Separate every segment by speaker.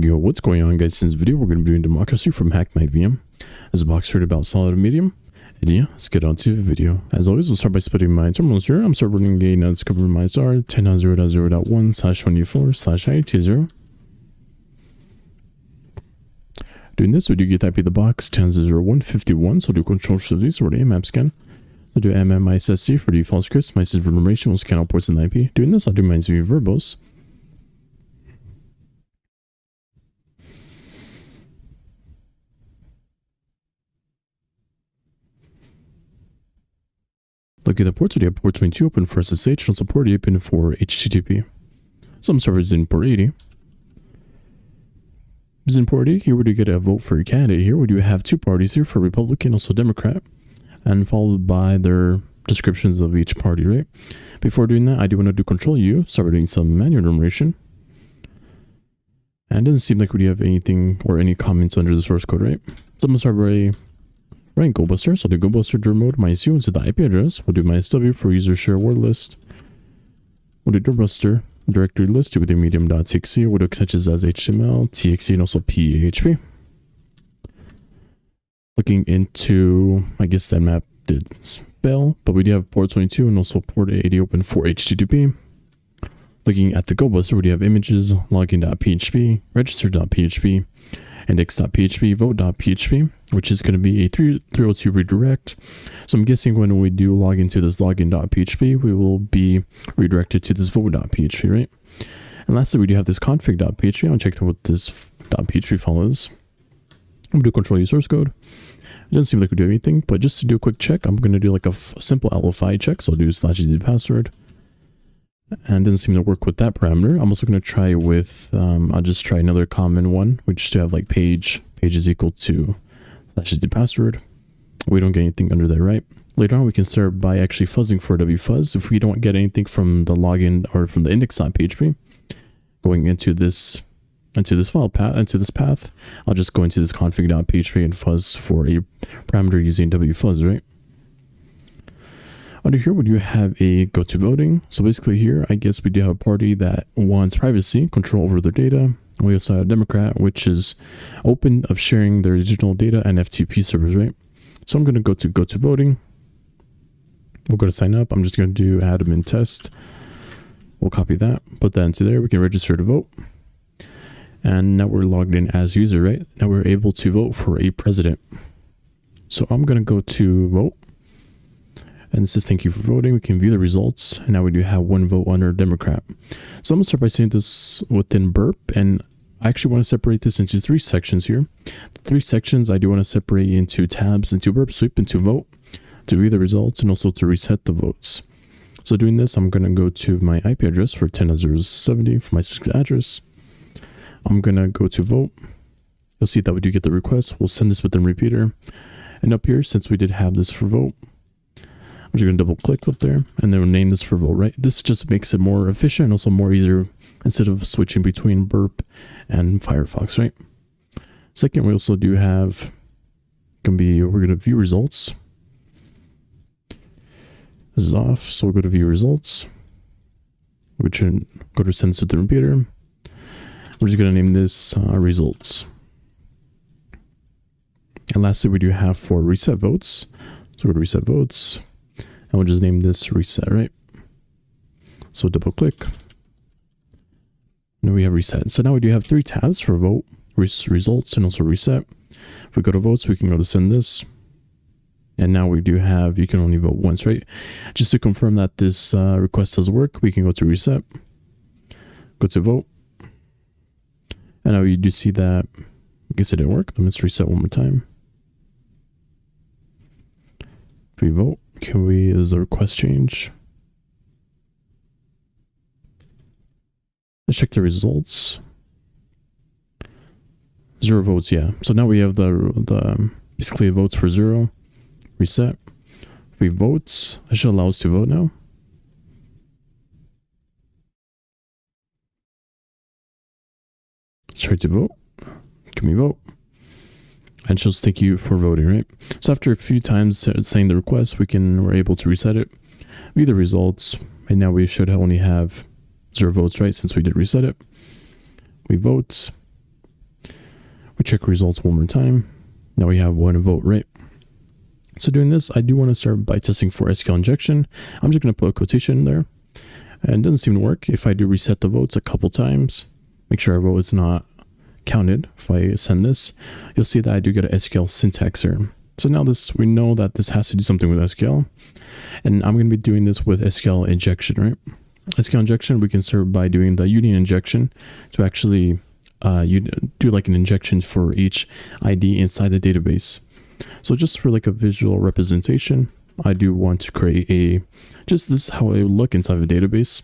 Speaker 1: Yo, what's going on, guys? In this video, we're going to be doing democracy from HackMyVm as a box heard about solid and medium. And yeah, let's get on to the video. As always, we'll start by splitting my terminals here. I'm start running a now discover my star 10.0.0.1/24/IT0. Doing this, we do get IP the box 10.0.151, so do control shift V, so we're the map scan. So do MMISSC for default scripts. My system information will scan all ports in the IP. Doing this, I'll do my HackMyVm verbose. Look at the ports, so you have port 22 open for SSH and also port 80 open for HTTP. Some servers in port 80. This is in port 80, here we do get a vote for your candidate. Here we do have two parties here for Republican, also Democrat, and followed by their descriptions of each party, right? Before doing that, I do want to do control U, start doing some manual enumeration. And it doesn't seem like we do have anything or any comments under the source code, right? So I'm going to start by running GoBuster. So the GoBuster door mode, my SU into the IP address. We'll do my SW for user share word list. We'll do GoBuster directory list with the medium.txt. We'll do extensions as HTML, TXT, and also PHP. Looking into, I guess that map did fail, but we do have port 22 and also port 80 open for HTTP. Looking at the GoBuster, we do have images, login.php, register.php, index.php, vote.php, which is going to be a 302 redirect. So I'm guessing when we do log into this login.php, we will be redirected to this vote.php, right? And lastly, we do have this config.php. I'll check out what this .php file is. I'm going to do control U source code. It doesn't seem like we do anything, but just to do a quick check, I'm going to do like a simple LFI check. So I'll do /d password. And doesn't seem to work with that parameter. I'm also going to try with, I'll just try another common one, which to have like page is equal to /d password. We don't get anything under there, right? Later on, we can start by actually fuzzing for wfuzz. If we don't get anything from the login or from the index.php, going into this file path, into this path, I'll just go into this config.php and fuzz for a parameter using wfuzz, right? Under here, we do have a go to voting. So basically here, I guess we do have a party that wants privacy, control over their data. We also have a Democrat, which is open of sharing their digital data and FTP servers, right? So I'm going to go to voting. We'll go to sign up. I'm just going to do admin test. We'll copy that, put that into there. We can register to vote. And now we're logged in as user, right? Now we're able to vote for a president. So I'm going to go to vote. And this is thank you for voting. We can view the results. And now we do have one vote under Democrat. So I'm going to start by setting this within burp. And I actually want to separate this into three sections here. The three sections I do want to separate into tabs, into burp, sweep, into vote, to view the results, and also to reset the votes. So doing this, I'm going to go to my IP address for 10.0.70 for my specific address. I'm going to go to vote. You'll see that we do get the request. We'll send this within repeater. And up here, since we did have this for vote, I'm just going to double click up there and then we'll name this for vote, right? This just makes it more efficient and also more easier instead of switching between burp and Firefox, right? Second, we also do have, we're going to view results. This is off, so we'll go to view results. We can go to send this with the repeater. We're just going to name this results. And lastly, we do have for reset votes. So we're going to reset votes. And we'll just name this reset, right? So double click. Now we have reset. So now we do have three tabs for vote, results, and also reset. If we go to votes, we can go to send this. And now we do have, you can only vote once, right? Just to confirm that this request does work, we can go to reset, go to vote. And now you do see that, I guess it didn't work. Let's reset one more time. If we vote, is the request change? Let's check the results. 0 votes, yeah. So now we have the basically votes for 0. Reset. If we vote, it should allow us to vote now. Let's try to vote. Can we vote? And she'll thank you for voting, right? So after a few times saying the request, we're able to reset it, view the results, and now we should only have 0 votes, right? Since we did reset it. We vote. We check results one more time. Now we have one vote, right? So doing this, I do want to start by testing for SQL injection. I'm just going to put a quotation there. And it doesn't seem to work. If I do reset the votes a couple times, make sure our vote is not counted. If I send this, you'll see that I do get an SQL syntax error. So now we know that this has to do something with SQL. And I'm going to be doing this with SQL injection, right? SQL injection, we can start by doing the union injection to actually you do like an injection for each ID inside the database. So just for like a visual representation, I do want to create this is how it would look inside of a database.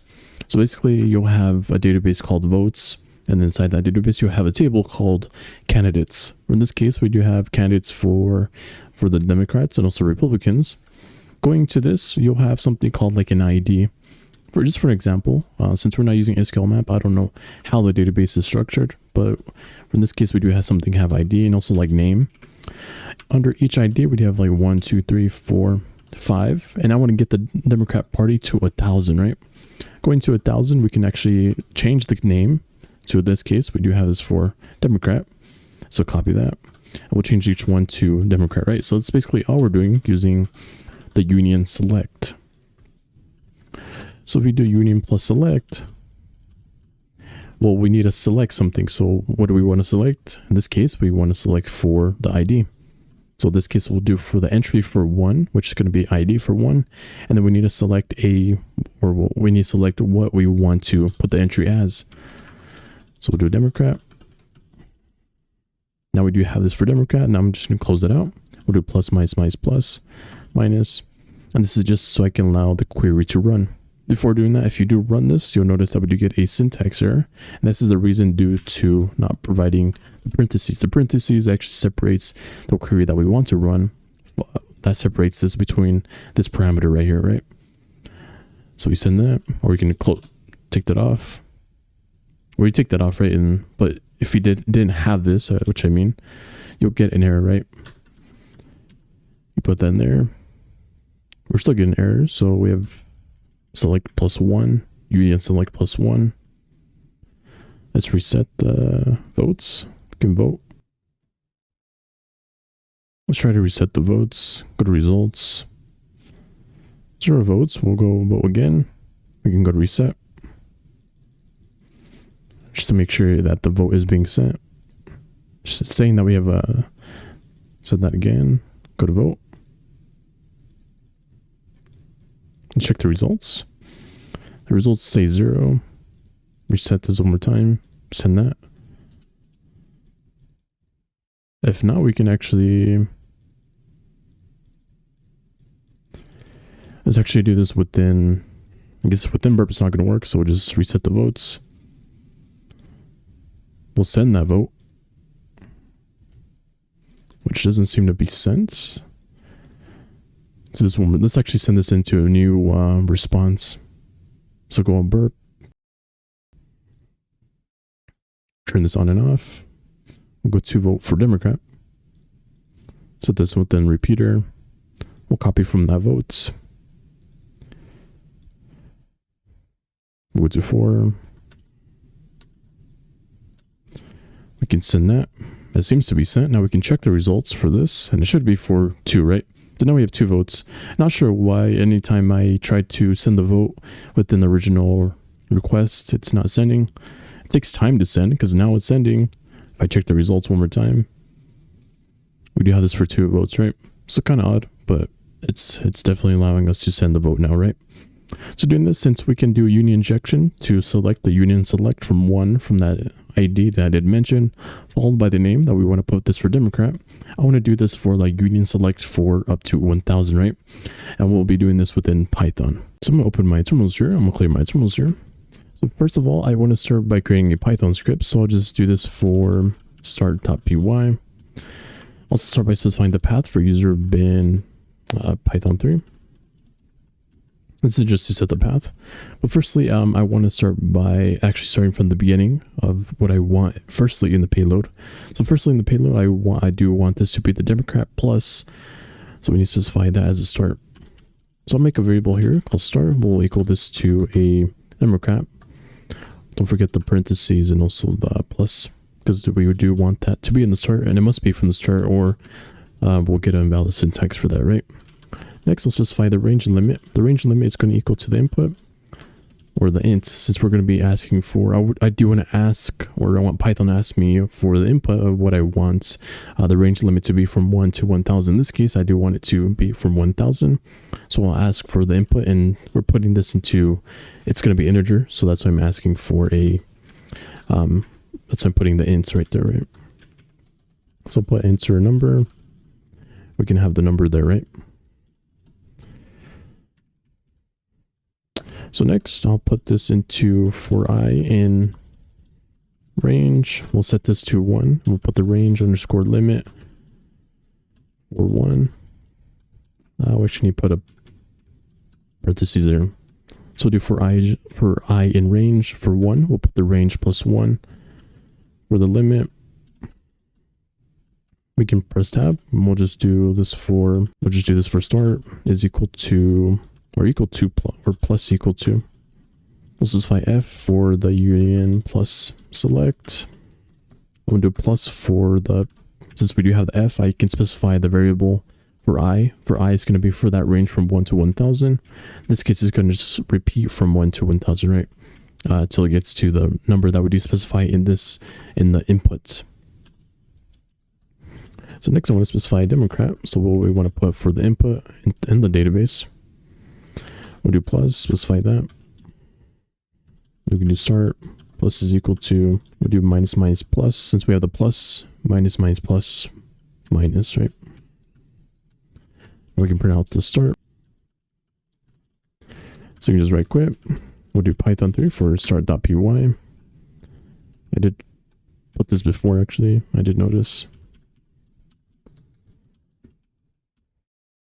Speaker 1: So basically you'll have a database called votes, and inside that database you'll have a table called candidates. In this case, we do have candidates for the Democrats and also Republicans. Going to this, you'll have something called like an ID. For an example, since we're not using SQL map, I don't know how the database is structured, but in this case we do have something have ID and also like name. Under each ID we do have like 1, 2, 3, 4, 5, and I want to get the Democrat Party to 1,000, right? Going to 1,000, we can actually change the name. So in this case, we do have this for Democrat. So copy that. And we'll change each one to Democrat, right? So it's basically all we're doing using the union select. So if we do union plus select, well, we need to select something. So what do we want to select? In this case, we want to select for the ID. So in this case, we'll do for the entry for 1, which is going to be ID for 1. And then we need to select we need to select what we want to put the entry as. So we'll do Democrat. Now we do have this for Democrat. Now I'm just going to close it out. We'll do plus, minus, minus, plus, minus. And this is just so I can allow the query to run. Before doing that, if you do run this, you'll notice that we do get a syntax error. And this is the reason due to not providing the parentheses. The parentheses actually separates the query that we want to run. That separates this between this parameter right here, right? So we send that, or we can take that off. Or you take that off, right? But if you didn't have this, which I mean, you'll get an error, right? You put that in there. We're still getting errors, so we have select +1, union select +1. Let's reset the votes. We can vote. Let's try to reset the votes. Go to results. 0 votes. We'll go vote again. We can go to reset. Just to make sure that the vote is being sent. Just saying that we have said that again. Go to vote. And check the results. The results say 0. Reset this one more time. Send that. If not, we can actually... Let's actually do this within... I guess within burp it's not going to work, so we'll just reset the votes. We'll send that vote, which doesn't seem to be sent. So this one, let's actually send this into a new response. So go on burp, turn this on and off. We'll go to vote for Democrat. Set this within repeater. We'll copy from that votes. We'll go to 4. We can send that. That seems to be sent. Now we can check the results for this, and it should be for 2, right? So now we have 2 votes. Not sure why anytime I try to send the vote within the original request, it's not sending. It takes time to send because now it's sending. If I check the results one more time, we do have this for 2 votes, right? So kind of odd, but it's definitely allowing us to send the vote now, right? So doing this, since we can do union injection to select the union select from 1 from that ID that I did mention, followed by the name that we want to put this for Democrat. I want to do this for like union select for up to 1,000, right? And we'll be doing this within Python. So I'm going to open my terminals here. I'm going to clear my terminals here. So first of all, I want to start by creating a Python script. So I'll just do this for start.py. Also start by specifying the path for user bin Python 3. This is just to set the path. But firstly, I want to start by actually starting from the beginning of what I want firstly in the payload. So firstly in the payload, I do want this to be the Democrat plus. So we need to specify that as a start. So I'll make a variable here called start. We'll equal this to a Democrat. Don't forget the parentheses and also the plus because we do want that to be in the start, and it must be from the start, or we'll get an invalid syntax for that, right? Next, let's specify the range and limit. The range and limit is going to equal to the input, or the int, since we're going to be asking for, I do want to ask, or I want Python to ask me for the input of what I want the range limit to be from 1 to 1000. In this case, I do want it to be from 1000. So I'll ask for the input, and we're putting this into, it's going to be integer. So that's why I'm asking for a, that's why I'm putting the ints right there, right? So I'll put enter number. We can have the number there, right? So next, I'll put this into for I in range. We'll set this to 1. We'll put the range underscore limit for 1. We actually need to put a parentheses there. So we'll do for I in range for 1. We'll put the range plus 1 for the limit. We can press tab, and we'll just do this for start is equal to, or equal to, or plus equal to. We'll specify F for the union plus select. I'm going to do plus for the, since we do have the F, I can specify the variable for I. For I is going to be for that range from 1 to 1000. In this case, it's going to just repeat from 1 to 1000, right? Until it gets to the number that we do specify in the input. So next I want to specify a Democrat. So what we want to put for the input in the database. We'll do plus, specify that. We can do start, plus is equal to, we'll do minus minus plus, since we have the plus, minus minus plus, minus, right? And we can print out the start. So you can just right quit. We'll do Python 3 for start.py. I did put this before, actually, I did notice.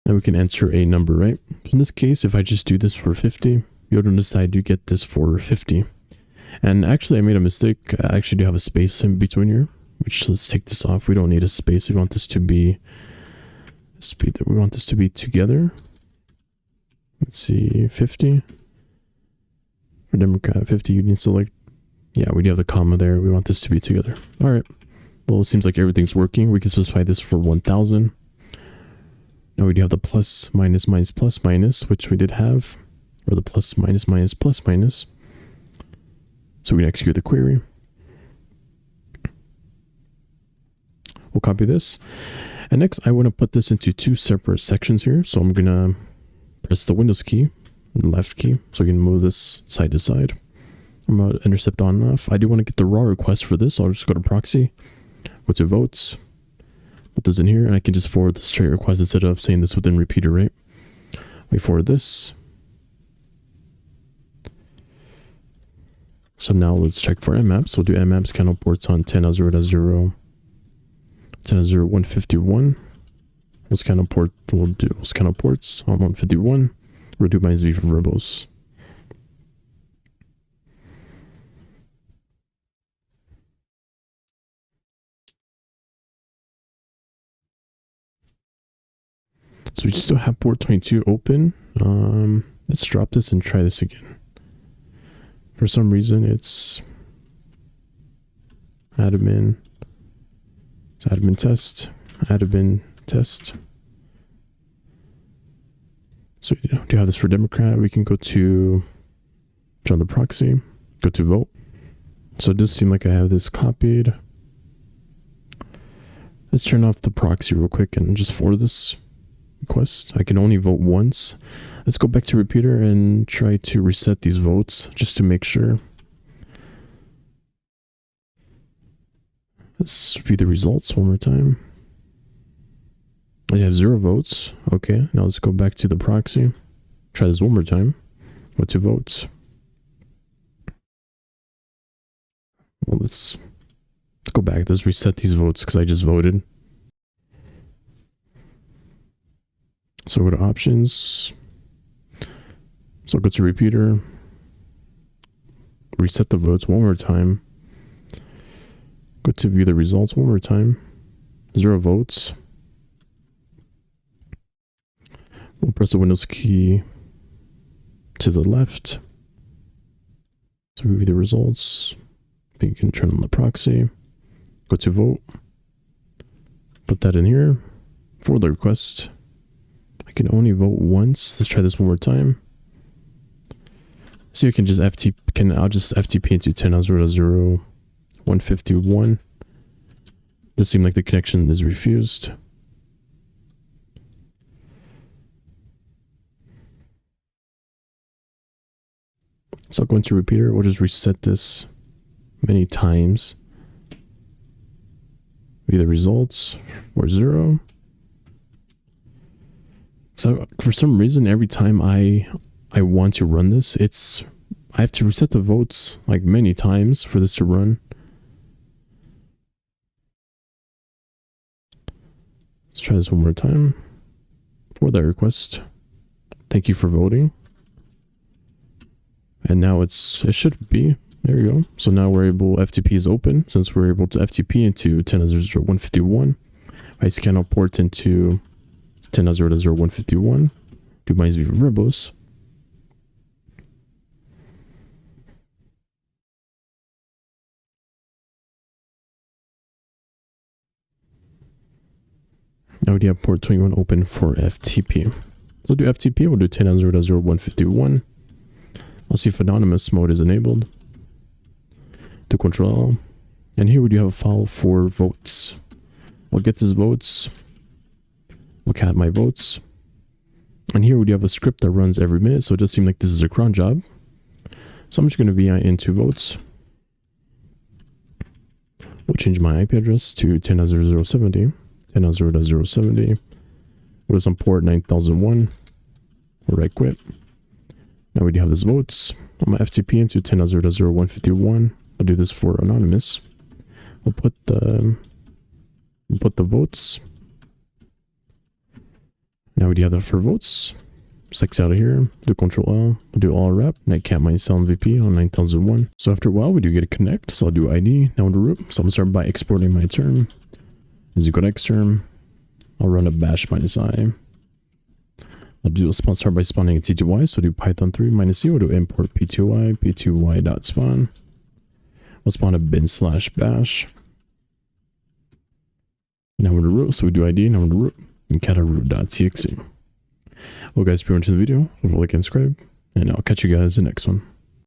Speaker 1: And we can enter a number, right? So in this case, if I just do this for 50, you'll notice that I do get this for 50. And actually, I made a mistake. I actually do have a space in between here, which, let's take this off. We don't need a space. We want this to be together. Let's see, 50. For Democrat, 50 union select. Yeah, we do have the comma there. We want this to be together. All right. Well, it seems like everything's working. We can specify this for 1000. Now we do have the plus, minus, minus, plus, minus, which we did have, or the plus, minus, minus, plus, minus. So we can execute the query. We'll copy this. And next, I want to put this into 2 separate sections here. So I'm going to press the Windows key, the left key, so we can move this side to side. I'm going to intercept on and off. I do want to get the raw request for this, so I'll just go to proxy, go to votes, put this in here, and I can just forward the straight request instead of saying this within repeater, right? We forward this. So now let's check for mmaps. So we'll do mmaps candle ports on 10.0.0, 10.0.151. We'll scan ports on 151. We'll do -v for verbose. So we still have port 22 open. Let's drop this and try this again. For some reason, it's admin. It's admin test. Admin test. So we do have this for Democrat. We can go to join the proxy. Go to vote. So it does seem like I have this copied. Let's turn off the proxy real quick and just forward this request. I can only vote once. Let's go back to repeater and try to reset these votes just to make sure. Let's view the results one more time. I have 0 votes. Okay, now let's go back to the proxy. Try this one more time. Go to votes. Well, let's go back. Let's reset these votes because I just voted. So go to options. So go to repeater. Reset the votes one more time. Go to view the results one more time. 0 votes. We'll press the Windows key to the left to view the results. We can turn on the proxy. go to vote, put that in here for the request. I can only vote once. Let's try this one more time. So you can just I'll just FTP into 10.0.0.151. Does seem like the connection is refused. So I'll go into repeater. We'll just reset this many times. View the results for 0. So for some reason, every time I want to run this, I have to reset the votes like many times for this to run. Let's try this one more time for that request. Thank you for voting. And now it should be, there you go. So now we're able, FTP is open, since we're able to FTP into 10.0.0.151. I scan our port into 10.0.0.151. Do HackMyVm verbose. Now we have port 21 open for FTP. So do FTP, we'll do 10.0.0.151. I'll see if anonymous mode is enabled. Do Control-L. And here we do have a file for votes. We'll get these votes. Look at my votes. And here we do have a script that runs every minute, so it does seem like this is a cron job. So I'm just going to VI into votes. We'll change my IP address to 10.0.0.70. 10.0.0.70. We'll do some port 9001. We'll right quit. Now we do have this votes. I'm going to FTP into 10.0.0.151. I'll do this for anonymous. We'll put the votes. Now we do have that for votes. Select out of here. Do Control-L. We'll do all rep. And I cap my sound VP on 9001. So after a while, we do get a connect. So I'll do ID. Now to root. So I'm going to start by exporting my term. As you go to xterm, I'll run a bash -i. I'll do start by spawning a T2Y. So do Python 3 -c. We'll do import P2Y, P2Y.spawn. We'll spawn a bin/bash. Now we're to root. So we do ID. Now we're to root. And cat root.txt. Well guys, if you're into the video, leave a like and subscribe. And I'll catch you guys in the next one.